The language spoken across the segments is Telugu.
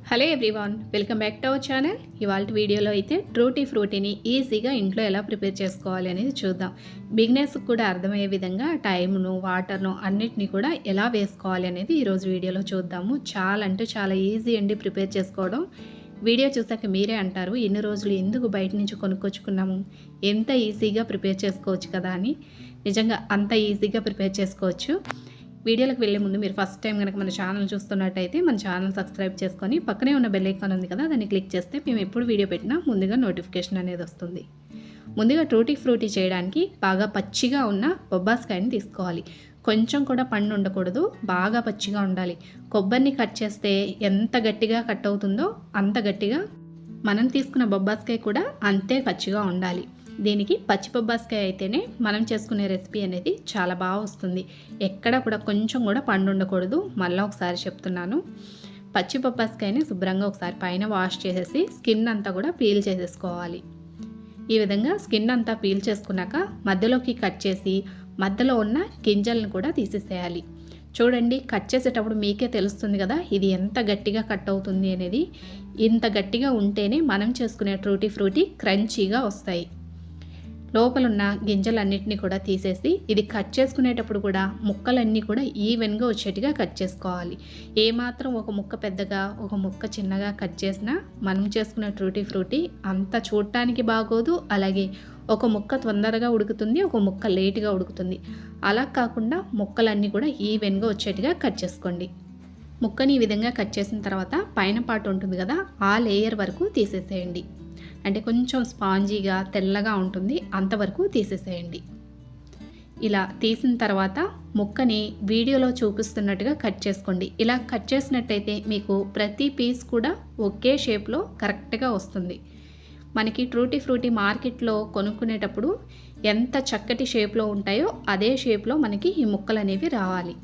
Hello everyone, welcome back to our channel. ఇవాళ వీడియోలో అయితే ట్రూటీ ఫ్రూటీని ఈజీగా ఇంట్లో ఎలా ప్రిపేర్ చేసుకోవాలి అనేది చూద్దాం. బిగినర్స్కి కూడా అర్థమయ్యే విధంగా టైంను, వాటర్ను అన్నిటినీ కూడా ఎలా వేసుకోవాలి అనేది ఈరోజు వీడియోలో చూద్దాము. చాలా ఈజీ అండి ప్రిపేర్ చేసుకోవడం. వీడియో చూసాక మీరే అంటారు, ఎన్ని రోజులు ఎందుకు బయట నుంచి కొనుక్కొచ్చుకున్నాము, ఎంత ఈజీగా ప్రిపేర్ చేసుకోవచ్చు కదా అని. నిజంగా అంత ఈజీగా ప్రిపేర్ చేసుకోవచ్చు. వీడియోలకు వెళ్ళే ముందు మీరు ఫస్ట్ టైం కనుక మన ఛానల్ చూస్తున్నట్టయితే మన ఛానల్ సబ్స్క్రైబ్ చేసుకొని పక్కనే ఉన్న బెల్ ఐకాన్ ఉంది కదా, దాన్ని క్లిక్ చేస్తే మేము ఎప్పుడు వీడియో పెట్టినా ముందుగా నోటిఫికేషన్ అనేది వస్తుంది. ముందుగా ట్రూటీ ఫ్రూటీ చేయడానికి బాగా పచ్చిగా ఉన్న బొబ్బాస్కాయని తీసుకోవాలి. కొంచెం కూడా పండు ఉండకూడదు, బాగా పచ్చిగా ఉండాలి. కొబ్బరిని కట్ చేస్తే ఎంత గట్టిగా కట్ అవుతుందో అంత గట్టిగా మనం తీసుకున్న బొబ్బాస్కాయ కూడా అంతే పచ్చిగా ఉండాలి. దీనికి పచ్చి బొబ్బాస్కాయ అయితేనే మనం చేసుకునే రెసిపీ అనేది చాలా బాగా వస్తుంది. ఎక్కడ కూడా కొంచెం కూడా పండు ఉండకూడదు. మళ్ళీ ఒకసారి చెప్తున్నాను, పచ్చి బొబ్బాస్కాయని శుభ్రంగా ఒకసారి పైన వాష్ చేసేసి స్కిన్ అంతా కూడా పీల్ చేసేసుకోవాలి. ఈ విధంగా స్కిన్ అంతా పీల్ చేసుకున్నాక మధ్యలోకి కట్ చేసి మధ్యలో ఉన్న గింజలను కూడా తీసేసేయాలి. చూడండి, కట్ చేసేటప్పుడు మీకే తెలుస్తుంది కదా ఇది ఎంత గట్టిగా కట్ అవుతుంది అనేది. ఇంత గట్టిగా ఉంటేనే మనం చేసుకునే ట్రూటీ ఫ్రూటీ క్రంచీగా వస్తాయి. లోపలున్న గింజలన్నిటినీ కూడా తీసేసి ఇది కట్ చేసుకునేటప్పుడు కూడా ముక్కలన్నీ కూడా ఈవెన్గా వచ్చేట్టుగా కట్ చేసుకోవాలి. ఏమాత్రం ఒక ముక్క పెద్దగా ఒక ముక్క చిన్నగా కట్ చేసినా మనం చేసుకునే ట్రూటీ ఫ్రూటీ అంత చూడటానికి బాగోదు. అలాగే ఒక ముక్క తొందరగా ఉడుకుతుంది, ఒక ముక్క లేటుగా ఉడుకుతుంది. అలా కాకుండా ముక్కలన్నీ కూడా ఈవెన్గా వచ్చేట్టుగా కట్ చేసుకోండి. ముక్కని ఈ విధంగా కట్ చేసిన తర్వాత పైన పార్ట్ ఉంటుంది కదా, ఆ లేయర్ వరకు తీసేసేయండి. అంటే కొంచెం స్పాంజీగా తెల్లగా ఉంటుంది, అంతవరకు తీసేసేయండి. ఇలా తీసిన తర్వాత ముక్కని వీడియోలో చూపిస్తున్నట్టుగా కట్ చేసుకోండి. ఇలా కట్ చేసినట్టయితే మీకు ప్రతి పీస్ కూడా ఒకే షేప్లో కరెక్ట్గా వస్తుంది. మనకి ట్రూటీ ఫ్రూటీ మార్కెట్లో కొనుక్కునేటప్పుడు ఎంత చక్కటి షేప్లో ఉంటాయో అదే షేప్లో మనకి ఈ ముక్కలు అనేవి రావాలి.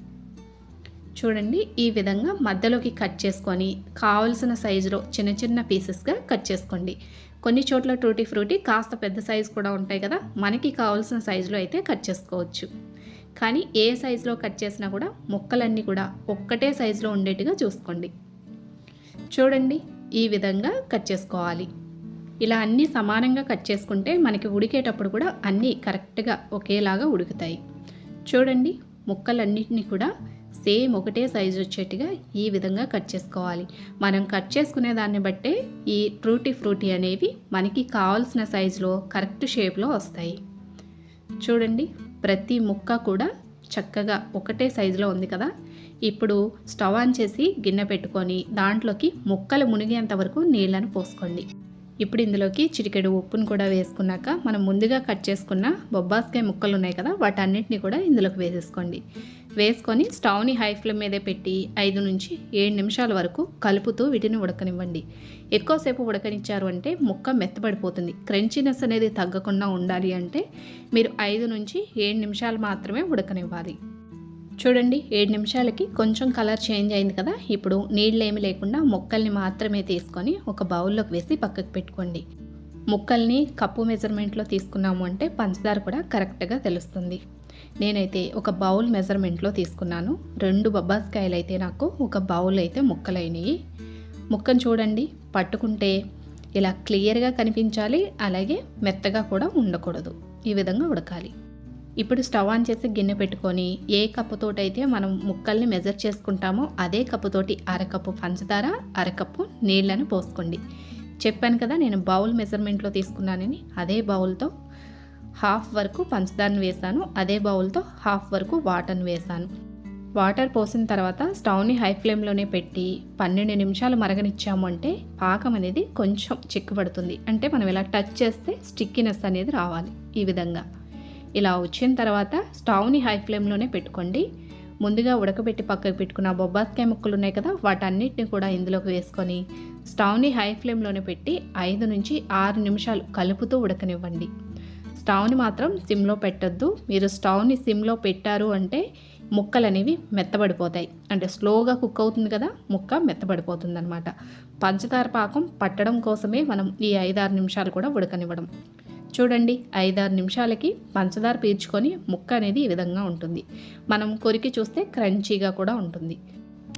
చూడండి, ఈ విధంగా మధ్యలోకి కట్ చేసుకొని కావలసిన సైజులో చిన్న చిన్న పీసెస్గా కట్ చేసుకోండి. కొన్ని చోట్ల ట్రూటీ ఫ్రూటీ కాస్త పెద్ద సైజు కూడా ఉంటాయి కదా, మనకి కావాల్సిన సైజులో అయితే కట్ చేసుకోవచ్చు. కానీ ఏ సైజులో కట్ చేసినా కూడా ముక్కలన్నీ కూడా ఒక్కటే సైజులో ఉండేట్టుగా చూసుకోండి. చూడండి, ఈ విధంగా కట్ చేసుకోవాలి. ఇలా అన్నీ సమానంగా కట్ చేసుకుంటే మనకి ఉడికేటప్పుడు కూడా అన్నీ కరెక్ట్గా ఒకేలాగా ఉడుకుతాయి. చూడండి, ముక్కలన్నిటినీ కూడా సేమ్ ఒకటే సైజు వచ్చేట్టుగా ఈ విధంగా కట్ చేసుకోవాలి. మనం కట్ చేసుకునే దాన్ని బట్టే ఈ ట్రూటీ ఫ్రూటీ అనేవి మనకి కావాల్సిన సైజులో కరెక్ట్ షేప్లో వస్తాయి. చూడండి, ప్రతి ముక్క కూడా చక్కగా ఒకటే సైజులో ఉంది కదా. ఇప్పుడు స్టవ్ ఆన్ చేసి గిన్నె పెట్టుకొని దాంట్లోకి ముక్కలు మునిగేంత వరకు నీళ్ళను పోసుకోండి. ఇప్పుడు ఇందులోకి చిటికెడు ఉప్పును కూడా వేసుకున్నాక మనం ముందుగా కట్ చేసుకున్న బొబ్బాస్కాయ ముక్కలు ఉన్నాయి కదా, వాటన్నిటిని కూడా ఇందులోకి వేసేసుకోండి. వేసుకొని స్టవ్ని హై ఫ్లేమ్ మీదే పెట్టి 5 నుంచి 7 నిమిషాల వరకు కలుపుతూ వీటిని ఉడకనివ్వండి. ఎక్కువసేపు ఉడకనిచ్చారు అంటే ముక్క మెత్తబడిపోతుంది. క్రంచీనెస్ అనేది తగ్గకుండా ఉండాలి అంటే మీరు 5 నుంచి 7 నిమిషాలు మాత్రమే ఉడకనివ్వాలి. చూడండి, 7 నిమిషాలకి కొంచెం కలర్ చేంజ్ అయింది కదా. ఇప్పుడు నీళ్ళేమి లేకుండా ముక్కల్ని మాత్రమే తీసుకొని ఒక బౌల్లోకి వేసి పక్కకు పెట్టుకోండి. ముక్కల్ని కప్పు మెజర్మెంట్లో తీసుకున్నాము అంటే పంచదార కూడా కరెక్ట్గా తెలుస్తుంది. నేనైతే ఒక బౌల్ మెజర్మెంట్లో తీసుకున్నాను. 2 బొబ్బాస్కాయలు అయితే నాకు ఒక బౌల్ అయితే ముక్కలైనవి. ముక్కను చూడండి, పట్టుకుంటే ఇలా క్లియర్గా కనిపించాలి, అలాగే మెత్తగా కూడా ఉండకూడదు. ఈ విధంగా ఉడకాలి. ఇప్పుడు స్టవ్ ఆన్ చేసి గిన్నె పెట్టుకొని ఏ కప్పుతోటైతే మనం ముక్కల్ని మెజర్ చేసుకుంటామో అదే కప్పుతోటి అరకప్పు పంచదార, అరకప్పు నీళ్ళని పోసుకోండి. చెప్పాను కదా నేను బౌల్ మెజర్మెంట్లో తీసుకున్నానని. అదే బౌల్తో హాఫ్ వరకు పంచదారను వేసాను, అదే బౌల్తో హాఫ్ వరకు వాటర్ని వేసాను. వాటర్ పోసిన తర్వాత స్టవ్ని హై ఫ్లేమ్లోనే పెట్టి 12 నిమిషాలు మరగనిచ్చాము అంటే పాకం అనేది కొంచెం చిక్కుపడుతుంది. అంటే మనం ఇలా టచ్ చేస్తే స్టిక్కీనెస్ అనేది రావాలి. ఈ విధంగా ఇలా వచ్చిన తర్వాత స్టవ్ని హై ఫ్లేమ్లోనే పెట్టుకోండి. ముందుగా ఉడకబెట్టి పక్కకు పెట్టుకున్న బొబ్బాస్కాయ ముక్కలు ఉన్నాయి కదా, వాటన్నిటిని కూడా ఇందులోకి వేసుకొని స్టవ్ని హై ఫ్లేమ్లోనే పెట్టి 5 నుంచి 6 నిమిషాలు కలుపుతూ ఉడకనివ్వండి. స్టవ్ని మాత్రం సిమ్లో పెట్టొద్దు. మీరు స్టవ్ని సిమ్లో పెట్టారు అంటే ముక్కలు అనేవి మెత్తబడిపోతాయి. అంటే స్లోగా కుక్ అవుతుంది కదా, ముక్క మెత్తబడిపోతుంది అనమాట. పంచదార పాకం పట్టడం కోసమే మనం ఈ 5-6 నిమిషాలు కూడా ఉడకనివ్వడం. చూడండి, 5-6 నిమిషాలకి పంచదార పీల్చుకొని ముక్క అనేది ఈ విధంగా ఉంటుంది. మనం కొరికి చూస్తే క్రంచీగా కూడా ఉంటుంది.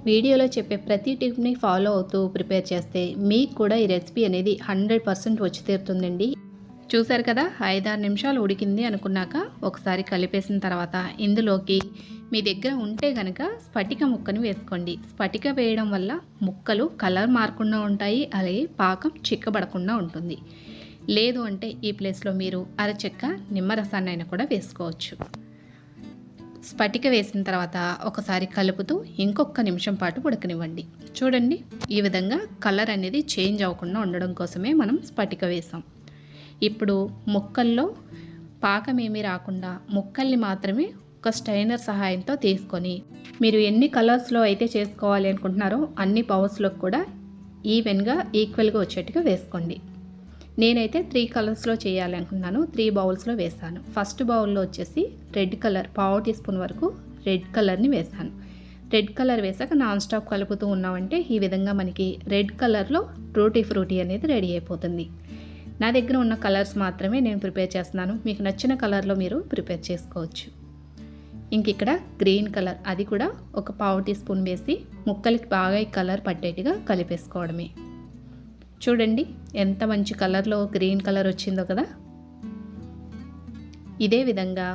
వీడియోలో చెప్పే ప్రతి టిప్ని ఫాలో అవుతూ ప్రిపేర్ చేస్తే మీకు కూడా ఈ రెసిపీ అనేది 100% వచ్చి తీరుతుందండి. చూసారు కదా, 5-6 నిమిషాలు ఉడికింది అనుకున్నాక ఒకసారి కలిపేసిన తర్వాత ఇందులోకి మీ దగ్గర ఉంటే కనుక స్ఫటిక ముక్కని వేసుకోండి. స్ఫటిక వేయడం వల్ల ముక్కలు కలర్ మారకుండా ఉంటాయి, అలాగే పాకం చిక్కబడకుండా ఉంటుంది. లేదు అంటే ఈ ప్లేస్లో మీరు అరచెక్క నిమ్మరసాన్ని అయినా కూడా వేసుకోవచ్చు. స్ఫటిక వేసిన తర్వాత ఒకసారి కలుపుతూ ఇంకొక నిమిషం పాటు ఉడకనివ్వండి. చూడండి, ఈ విధంగా కలర్ అనేది చేంజ్ అవ్వకుండా ఉండడం కోసమే మనం స్ఫటిక వేసాం. ఇప్పుడు ముక్కల్లో పాకం ఏమీ రాకుండా ముక్కల్ని మాత్రమే ఒక స్టైనర్ సహాయంతో తీసుకొని మీరు ఎన్ని కలర్స్లో అయితే చేసుకోవాలి అనుకుంటున్నారో అన్ని బౌల్స్లో కూడా ఈవెన్గా ఈక్వల్గా వచ్చేట్టుగా వేసుకోండి. నేనైతే 3 కలర్స్లో చేయాలి అనుకున్నాను. 3 బౌల్స్లో వేసాను. ఫస్ట్ బౌల్లో వచ్చేసి రెడ్ కలర్ 1/2 టీ స్పూన్ వరకు రెడ్ కలర్ని వేసాను. రెడ్ కలర్ వేసాక నాన్ స్టాప్ కలుపుతూ ఉన్నామంటే ఈ విధంగా మనకి రెడ్ కలర్లో ట్రూటీ ఫ్రూటీ అనేది రెడీ అయిపోతుంది. నా దగ్గర ఉన్న కలర్స్ మాత్రమే నేను ప్రిపేర్ చేస్తున్నాను. మీకు నచ్చిన కలర్లో మీరు ప్రిపేర్ చేసుకోవచ్చు. ఇంక ఇక్కడ గ్రీన్ కలర్, అది కూడా ఒక 1/2 టీ స్పూన్ వేసి ముక్కలకి బాగా ఈ కలర్ పట్టేట్టుగా కలిపేసుకోవడమే. చూడండి ఎంత మంచి కలర్లో గ్రీన్ కలర్ వచ్చిందో కదా. ఇదే విధంగా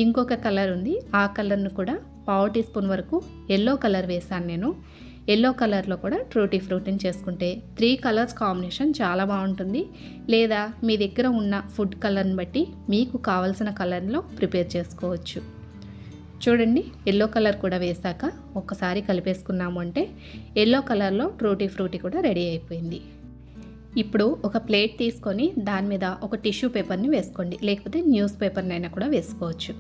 ఇంకొక కలర్ ఉంది, ఆ కలర్ను కూడా 1/2 టీ స్పూన్ వరకు ఎల్లో కలర్ వేసాను నేను. ఎల్లో కలర్లో కూడా ట్రూటీ ఫ్రూటీని చేసుకుంటే 3 కలర్స్ కాంబినేషన్ చాలా బాగుంటుంది. లేదా మీ దగ్గర ఉన్న ఫుడ్ కలర్ని బట్టి మీకు కావాల్సిన కలర్లో ప్రిపేర్ చేసుకోవచ్చు. చూడండి, ఎల్లో కలర్ కూడా వేసాక ఒక్కసారి కలిపేసుకున్నాము అంటే ఎల్లో కలర్లో ట్రూటీ ఫ్రూటీ కూడా రెడీ అయిపోయింది. ఇప్పుడు ఒక ప్లేట్ తీసుకొని దాని మీద ఒక టిష్యూ పేపర్ని వేసుకోండి, లేకపోతే న్యూస్ పేపర్ని అయినా కూడా వేసుకోవచ్చు.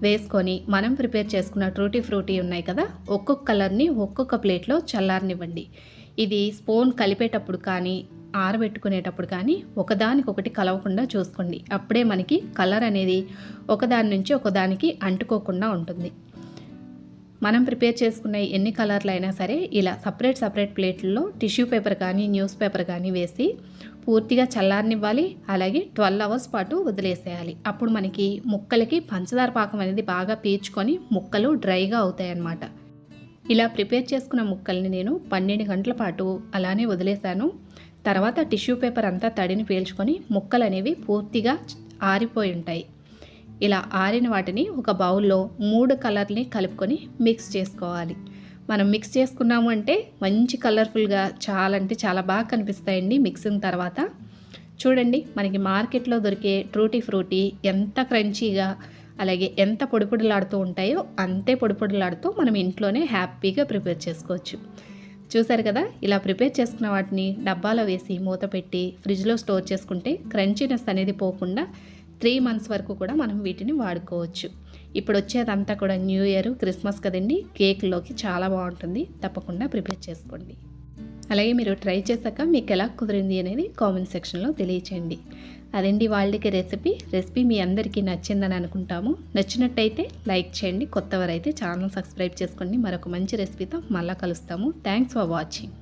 వేసుకొని మనం ప్రిపేర్ చేసుకున్న ట్రూటీ ఫ్రూటీ ఉన్నాయి కదా, ఒక్కొక్క కలర్ని ఒక్కొక్క ప్లేట్లో చల్లారనివ్వండి. ఇది స్పూన్ కలిపేటప్పుడు కానీ ఆరబెట్టుకునేటప్పుడు కానీ ఒకదానికొకటి కలవకుండా చూసుకోండి. అప్పుడే మనకి కలర్ అనేది ఒకదాని నుంచి ఒకదానికి అంటుకోకుండా ఉంటుంది. మనం ప్రిపేర్ చేసుకున్న ఎన్ని కలర్లు అయినా సరే ఇలా సపరేట్ ప్లేట్లలో టిష్యూ పేపర్ కానీ న్యూస్ పేపర్ కానీ వేసి పూర్తిగా చల్లారనివ్వాలి. అలాగే 12 అవర్స్ పాటు వదిలేసేయాలి. అప్పుడు మనకి ముక్కలకి పంచదార పాకం అనేది బాగా పీల్చుకొని ముక్కలు డ్రైగా అవుతాయి అన్నమాట. ఇలా ప్రిపేర్ చేసుకున్న ముక్కల్ని నేను 12 గంటల పాటు అలానే వదిలేశాను. తర్వాత టిష్యూ పేపర్ అంతా తడిని పీల్చుకొని ముక్కలు అనేవి పూర్తిగా ఆరిపోయి ఉంటాయి. ఇలా ఆరిన వాటిని ఒక బౌల్లో 3 కలర్ని కలుపుకొని మిక్స్ చేసుకోవాలి. మనం మిక్స్ చేసుకున్నాము అంటే మంచి కలర్ఫుల్గా చాలా అంటే చాలా బాగా కనిపిస్తాయండి మిక్సింగ్ తర్వాత. చూడండి, మనకి మార్కెట్లో దొరికే ట్రూటీ ఫ్రూటీ ఎంత క్రంచీగా అలాగే ఎంత పొడిలాడుతూ ఉంటాయో అంతే పొడిలాడుతూ మనం ఇంట్లోనే హ్యాపీగా ప్రిపేర్ చేసుకోవచ్చు. చూసారు కదా, ఇలా ప్రిపేర్ చేసుకున్న వాటిని డబ్బాలో వేసి మూత పెట్టి ఫ్రిడ్జ్లో స్టోర్ చేసుకుంటే క్రంచీనెస్ అనేది పోకుండా 3 మంత్స్ వరకు కూడా మనం వీటిని వాడుకోవచ్చు. ఇప్పుడు వచ్చేదంతా కూడా న్యూ ఇయర్, క్రిస్మస్ కదండి, కేక్లోకి చాలా బాగుంటుంది. తప్పకుండా ప్రిపేర్ చేసుకోండి. అలాగే మీరు ట్రై చేశాక మీకు ఎలా కుదిరింది అనేది కామెంట్ సెక్షన్లో తెలియచేయండి. అదండి వాళ్ళకి రెసిపీ మీ అందరికీ నచ్చిందని అనుకుంటాము. నచ్చినట్టయితే లైక్ చేయండి. కొత్తవారైతే ఛానల్ సబ్స్క్రైబ్ చేసుకోండి. మరొక మంచి రెసిపీతో మళ్ళీ కలుస్తాము. Thanks for watching.